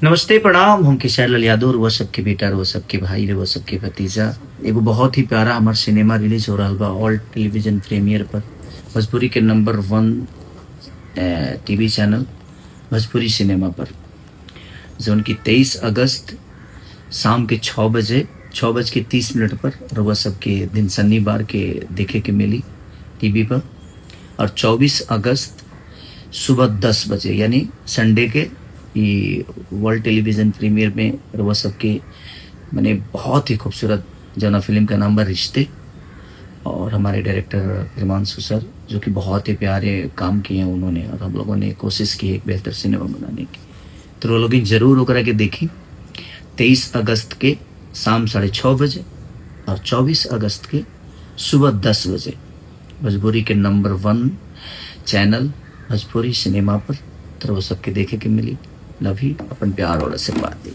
नमस्ते प्रणाम हम किशोर लाल यादव और वो सबके बेटा वो सबके भाई रे वो सबके भतीजा। एगो बहुत ही प्यारा हमार सिनेमा रिलीज हो रहा बा ऑल टेलीविजन प्रीमियर पर भोजपुरी के number 1 TV channel Bhojpuri cinema पर, जो उनकी 23 अगस्त शाम के 6:30 पर और वह सबके दिन शनिवार के देखे के मिली टीवी पर। और 24 अगस्त सुबह 10 बजे यानी संडे के वर्ल्ड टेलीविज़न प्रीमियर में रवा सबके मैंने बहुत ही खूबसूरत जना फिल्म का नाम है रिश्ते, और हमारे डायरेक्टर हिमांशु सर जो कि बहुत ही प्यारे काम किए हैं उन्होंने, और हम लोगों ने कोशिश की एक बेहतर सिनेमा बनाने की। तो वो लोग ज़रूर होकर के देखी 23 अगस्त के शाम 6:30 बजे और 24 अगस्त के सुबह 10 बजे भोजपुरी के नंबर 1 चैनल भोजपुरी सिनेमा पर। तो वो सबके देखे के मिली। लव यू, अपन प्यार और आशीर्वाद दी।